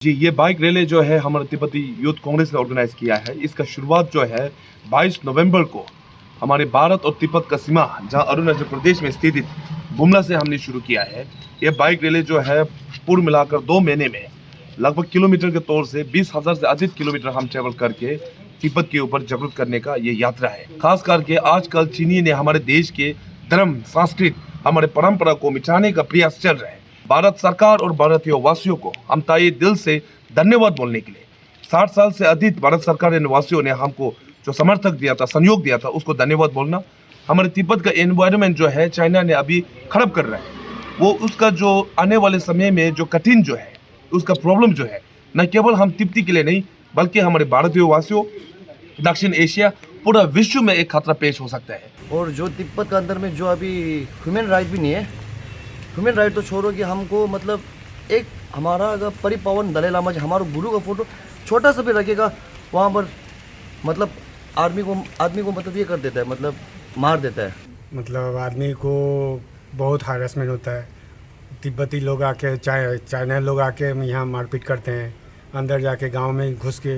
जी, ये bike rally जो है हमारे तिब्बती यूथ कांग्रेस ने ऑर्गेनाइज किया है। इसका शुरुआत जो है 22 नवंबर को हमारे भारत और तिब्बत का सीमा जहां अरुणाचल प्रदेश में स्थित बुमला से हमने शुरू किया है। ये बाइक रैली जो है पूर्ण मिलाकर 2 महीने में लगभग किलोमीटर के तौर से 20,000 से अधिक किलोमीटर हम ट्रेवल करके तिब्बत के ऊपर जागरूक करने का ये यात्रा है। खास करके आजकल चीनी ने हमारे देश के धर्म, संस्कृति, हमारे परंपरा को मिटाने का प्रयास चल रहा है। भारत सरकार और भारतीय वासियों को हम तहे दिल से धन्यवाद बोलने के लिए 60 साल से अधिक भारत सरकार के निवासियों ने हमको जो समर्थक दिया था, सहयोग दिया था, उसको धन्यवाद बोलना। हमारे तिब्बत का एनवायरनमेंट जो है चाइना ने अभी खराब कर रहा है, वो उसका जो आने वाले समय में जो कठिन जो है उसका प्रॉब्लम जो है न केवल हम तिब्बती के लिए नहीं बल्कि हमारे भारतीय वासियों, दक्षिण एशिया, पूरा विश्व में एक खतरा पेश हो सकता है। और जो तिब्बत के अंदर में जो अभी ह्यूमन राइट भी नहीं है, ह्यूमन राइट तो छोड़ो कि हमको मतलब एक हमारा अगर परिपावन दलाई लामा जी हमारे गुरु का फोटो छोटा सा भी रखेगा वहाँ पर मतलब आदमी को मतलब ये कर देता है, मतलब मार देता है। मतलब आदमी को बहुत हैरेसमेंट होता है। तिब्बती लोग आके चाइना लोग आके यहाँ मारपीट करते हैं। अंदर जाके गांव में घुस के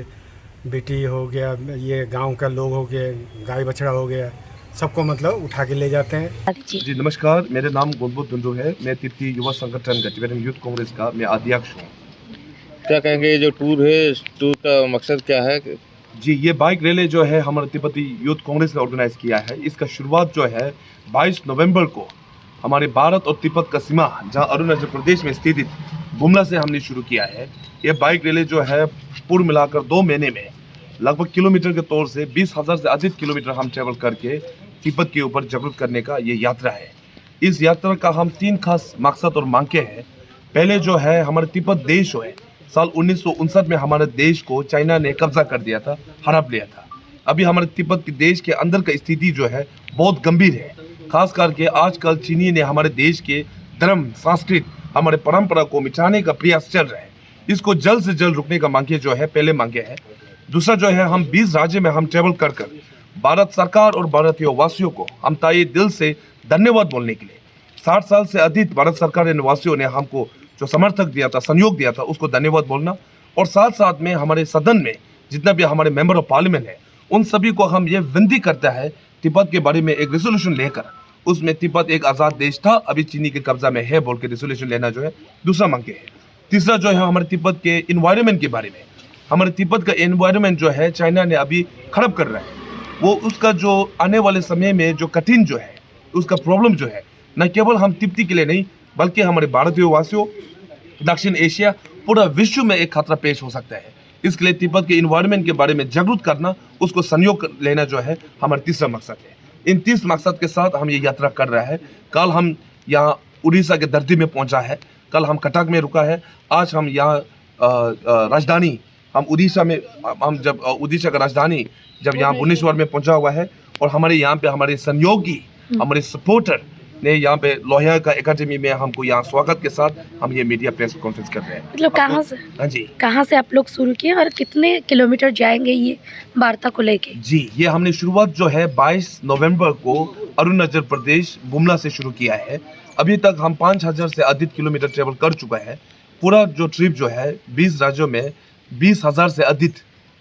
बेटी हो गया, ये गांव का लोग हो गए, गाय बछड़ा हो गया, सबको मतलब उठा के ले जाते हैं। जी नमस्कार, मेरे नाम गोलबुद्ध दुंडू है। मैं तिब्बती युवा संगठन गठबंधन यूथ कांग्रेस का मैं अध्यक्ष हूँ। क्या कहेंगे, ये जो टूर है इस टूर का मकसद क्या है? जी, ये बाइक रैली जो है हमारे तिब्बती यूथ कांग्रेस ने ऑर्गेनाइज किया है। इसका शुरुआत जो है 22 नवंबर को हमारे भारत और तिब्बत का सीमा जहां अरुणाचल प्रदेश में स्थित बुमला से हमने शुरू किया है। ये बाइक रैली जो है पूर्ण मिलाकर 2 महीने में लगभग किलोमीटर के तौर से 20,000 से अधिक किलोमीटर हम ट्रेवल करके तिब्बत के ऊपर जागरूक करने का ये यात्रा है। इस यात्रा का हम 3 खास मकसद और मांगे हैं। पहले जो है हमारे तिब्बत देश जो है साल 1959 में हमारे देश को चाइना ने कब्जा कर दिया था, हड़प लिया था। अभी हमारे तिब्बत के देश के अंदर का स्थिति जो है बहुत गंभीर है। खास करके आजकल चीनी ने हमारे देश के धर्म, संस्कृति, हमारे परंपरा को मिटाने का प्रयास चल रहा है। इसको जल्द से जल्द रुकने का मांगे जो है पहले मांगे है। दूसरा जो है हम 20 राज्य में हम ट्रेवल कर भारत सरकार और भारतीय वासियों को हम तहे दिल से धन्यवाद बोलने के लिए 60 साल से अधिक भारत सरकार के निवासियों ने हमको जो समर्थक दिया था, सहयोग दिया था, उसको धन्यवाद बोलना। और साथ साथ में हमारे सदन में जितना भी हमारे मेंबर ऑफ पार्लियामेंट है उन सभी को हम ये विनती करता है तिब्बत के बारे में एक रेजोल्यूशन लेकर, उसमें तिब्बत एक आज़ाद देश था, अभी चीनी के कब्जा में है बोल के रेजोल्यूशन लेना जो है दूसरा मांगे है। तीसरा जो है हमारे तिब्बत के इन्वायरमेंट के बारे में, हमारे तिब्बत का एनवायरनमेंट जो है चाइना ने अभी खराब कर रहा है, वो उसका जो आने वाले समय में जो कठिन जो है उसका प्रॉब्लम जो है न केवल हम तिब्बती के लिए नहीं बल्कि हमारे भारतीय वासियों, दक्षिण एशिया, पूरा विश्व में एक खतरा पेश हो सकता है। इसके लिए तिब्बत के इन्वायरमेंट के बारे में जागरूक करना, उसको सहयोग लेना जो है हमारा तीसरा मकसद है। इन 30 मकसद के साथ हम ये यात्रा कर रहा है। कल हम यहाँ उड़ीसा के धरती में पहुँचा है, कल हम कटक में रुका है, आज हम यहाँ राजधानी हम उड़ीसा में हम जब उड़ीसा का राजधानी जब यहाँ भुवनेश्वर में पहुंचा हुआ है। और हमारे यहाँ पे हमारे सहयोगी, हमारे सपोर्टर ने यहाँ पे लोहिया का एकेडमी में हमको यहाँ स्वागत के साथ हम ये मीडिया प्रेस कॉन्फ्रेंस कर रहे हैं। मतलब कहाँ से? हाँ जी, कहाँ से आप लोग शुरू किए और कितने किलोमीटर जाएंगे ये वार्ता को लेके? जी, ये हमने शुरुआत जो है 22 नवंबर को अरुणाचल प्रदेश बुमला से शुरू किया है। अभी तक हम 5,000 से अधिक किलोमीटर ट्रेवल कर चुका है। पूरा जो ट्रिप जो है 20 राज्यों में 20,000 से अधिक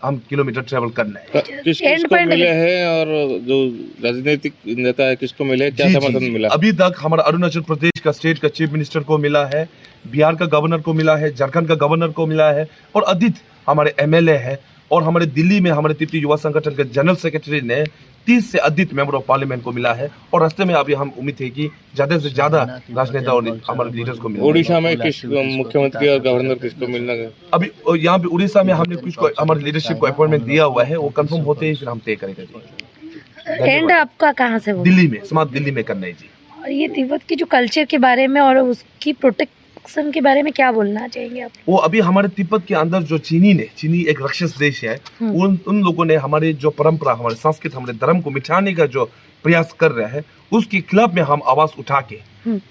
हम किलोमीटर ट्रेवल करना है। किसको मिले हैं और जो राजनीतिक नेता है किसको मिले हैं, क्या समर्थन मिला? अभी तक हमारा अरुणाचल प्रदेश का स्टेट का चीफ मिनिस्टर को मिला है, बिहार का गवर्नर को मिला है, झारखंड का गवर्नर को मिला है और अधिक हमारे एमएलए है। और हमारे दिल्ली में हमारे तिब्बती युवा संगठन के जनरल सेक्रेटरी ने 30 से अधिक मेंबर ऑफ पार्लियामेंट को मिला है। और रास्ते में अभी हम उम्मीद है कि ज़्यादा से ज़्यादा राजनेता और हमारे लीडर्स को मिले। उड़ीसा में किस मुख्यमंत्री और गवर्नर किसको मिलना है? अभी यहाँ पे उड़ीसा में हमने कुछ को हमारे लीडरशिप को अपॉइंटमेंट दिया हुआ है, वो कंफर्म होते ही फिर हम तय करेंगे। एंड आपका कहाँ से वो? दिल्ली में, समाप्त दिल्ली में करना है जी। और ये तिब्बत की जो कल्चर के बारे में और उसकी प्रोटेक्शन के बारे में क्या बोलना चाहेंगे आप? वो अभी हमारे तिब्बत के अंदर जो चीनी एक राक्षस देश है, उन लोगों ने हमारे जो परंपरा, हमारे संस्कृति, हमारे धर्म को मिटाने का जो प्रयास कर रहे हैं उसके खिलाफ में हम आवाज उठा के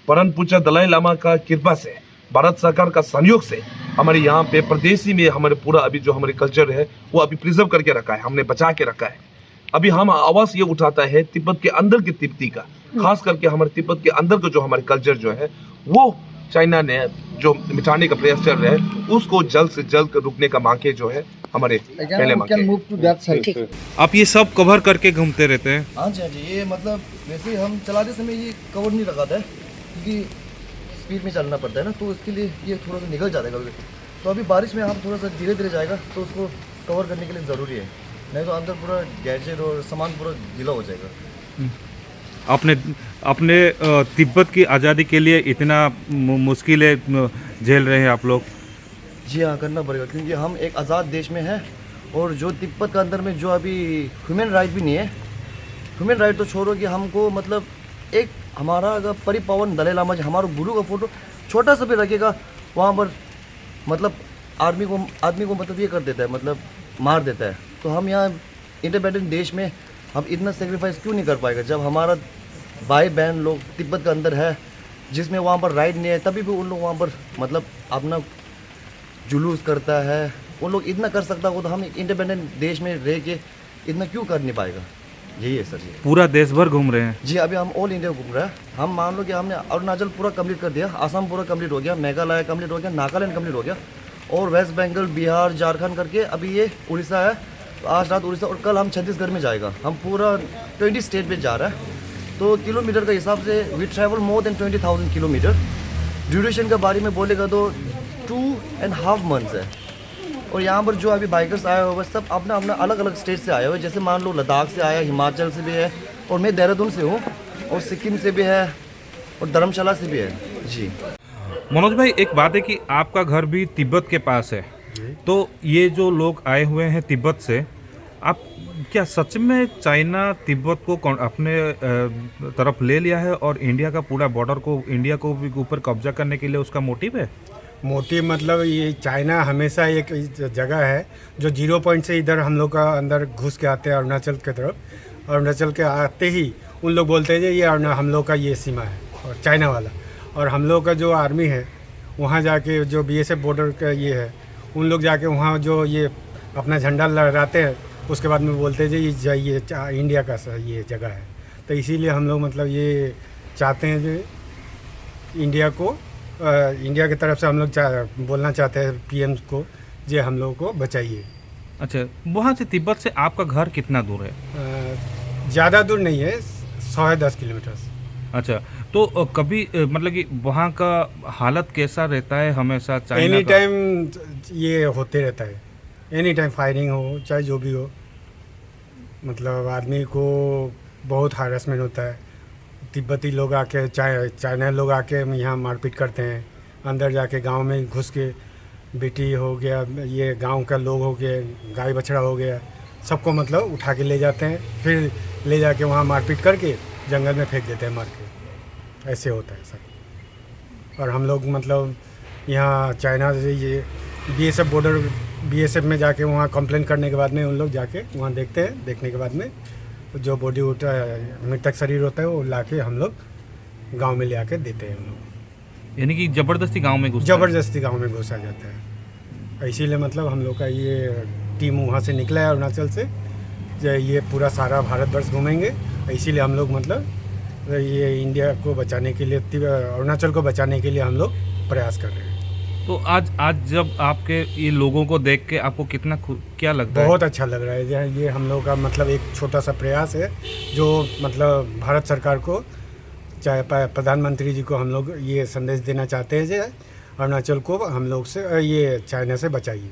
परम पूज्य दलाई लामा का कृपा से, भारत सरकार का सहयोग से हमारे यहाँ पे प्रदेशी में हमारे पूरा अभी जो हमारे कल्चर है वो अभी प्रिजर्व करके रखा है, हमने बचा के रखा है। अभी हम आवाज ये उठाता है तिब्बत के अंदर के तिब्बती का, खास करके हमारे तिब्बत के अंदर का जो हमारे कल्चर जो है वो चाइना ने जो मिटाने का प्रयास चल रहा है उसको जल्द से जल्द रुकने का मांगे जो है हमारे पहले मांगे। ठीक। आप ये सब कवर करके घूमते रहते हैं? हाँ जी हाँ जी, ये मतलब वैसे हम चलाते समय ये कवर नहीं लगाता है क्योंकि स्पीड में चलना पड़ता है ना, तो इसके लिए ये थोड़ा सा निकल जाता है कभी। तो अभी बारिश में हम थोड़ा सा धीरे धीरे जाएगा तो उसको कवर करने के लिए ज़रूरी है, नहीं तो अंदर पूरा गैजेट और सामान पूरा गीला हो जाएगा। आपने अपने तिब्बत की आज़ादी के लिए इतना मुश्किलें झेल रहे हैं आप लोग? जी हाँ, करना पड़ेगा क्योंकि हम एक आज़ाद देश में हैं और जो तिब्बत के अंदर में जो अभी ह्यूमन राइट भी नहीं है, ह्यूमन राइट तो छोड़ो कि हमको मतलब एक हमारा अगर परिपावन दलाई लामा जी हमारे गुरु का फोटो छोटा सा भी रखेगा वहाँ पर मतलब आदमी को मतलब ये कर देता है, मतलब मार देता है। तो हम यहाँ इंडिपेंडेंट देश में हम इतना सेक्रीफाइस क्यों नहीं कर पाएगा जब हमारा भाई बहन लोग तिब्बत के अंदर है जिसमें वहाँ पर राइट नहीं है, तभी भी उन लोग वहाँ पर मतलब अपना जुलूस करता है। उन लोग इतना कर सकता हो तो हम इंडिपेंडेंट देश में रह के इतना क्यों कर नहीं पाएगा? यही है सर जी। पूरा देश भर घूम रहे हैं? जी, अभी हम ऑल इंडिया घूम रहे हैं। हम मान लो कि हमने अरुणाचल पूरा कंप्लीट कर दिया, असम पूरा कंप्लीट हो गया, मेघालय कंप्लीट हो गया, नागालैंड कंप्लीट हो गया और वेस्ट बंगाल, बिहार, झारखंड करके अभी ये उड़ीसा है। तो आज रात उड़ीसा और कल हम छत्तीसगढ़ में जाएगा। हम पूरा 20 स्टेट में जा रहा है। तो किलोमीटर का हिसाब से we travel more than 20,000 kilometre. Duration के बारे में बोलेगा तो 2.5 मंथ्स है। और यहाँ पर जो अभी बाइकर्स आए हुए सब अपना अपना अलग अलग स्टेट से आए हुए, जैसे मान लो लद्दाख से आया, हिमाचल से भी है और मैं देहरादून से हूँ और सिक्किम से भी है और धर्मशाला से भी है। जी मनोज भाई, एक बात है कि आपका घर भी तिब्बत के पास है, तो ये जो लोग आए हुए हैं तिब्बत से, आप क्या सच में चाइना तिब्बत को अपने तरफ ले लिया है और इंडिया का पूरा बॉर्डर को इंडिया को भी ऊपर कब्जा करने के लिए उसका मोटिव है? मोटिव मतलब ये चाइना हमेशा एक जगह है जो 0 पॉइंट से इधर हम लोग का अंदर घुस के आते हैं अरुणाचल की तरफ। अरुणाचल के आते ही उन लोग बोलते हैं ये हम लोग का ये सीमा है और चाइना वाला, और हम लोग का जो आर्मी है वहाँ जाके जो BSF बॉर्डर का ये है उन लोग जाके वहाँ जो ये अपना झंडा लहराते हैं, उसके बाद में बोलते हैं ये इंडिया का ये जगह है। तो इसीलिए हम लोग मतलब ये चाहते हैं जो इंडिया की तरफ से हम लोग बोलना चाहते हैं PM को जो हम लोग को बचाइए। अच्छा, वहाँ से तिब्बत से आपका घर कितना दूर है? ज़्यादा दूर नहीं है, 110 किलोमीटर। अच्छा, तो कभी मतलब कि वहाँ का हालत कैसा रहता है हमेशा? चाइना एनी टाइम ये होते रहता है, एनी टाइम फायरिंग हो चाहे जो भी हो, मतलब आदमी को बहुत हारेसमेंट होता है। तिब्बती लोग आके चाइना लोग आके यहाँ मारपीट करते हैं, अंदर जाके गांव में घुस के बेटी हो गया, ये गांव का लोग हो गए, गाय बछड़ा हो गया, सबको मतलब उठा के ले जाते हैं, फिर ले जाके वहाँ मारपीट करके जंगल में फेंक देते हैं मार के। ऐसे होता है सर। और हम लोग मतलब यहाँ चाइना से ये BSF में जाके वहाँ कंप्लेन करने के बाद में उन लोग जाके वहाँ देखते हैं, देखने के बाद में जो बॉडी उठा मृतक शरीर होता है वो लाके हम लोग गांव में ले आके देते हैं हम लोग। यानी कि ज़बरदस्ती गांव में ज़बरदस्ती गांव में घुसा जाता है। इसीलिए मतलब हम लोग का ये टीम वहाँ से निकला है अरुणाचल से, जो ये पूरा सारा भारतवर्ष घूमेंगे। इसीलिए हम लोग मतलब ये इंडिया को बचाने के लिए, अरुणाचल को बचाने के लिए हम लोग प्रयास कर रहे हैं। तो आज जब आपके ये लोगों को देख के आपको कितना क्या लगता है? बहुत अच्छा लग रहा है। ये हम लोग का मतलब एक छोटा सा प्रयास है जो मतलब भारत सरकार को, चाहे प्रधानमंत्री जी को हम लोग ये संदेश देना चाहते हैं कि अरुणाचल को हम लोग से ये चाइना से बचाइए।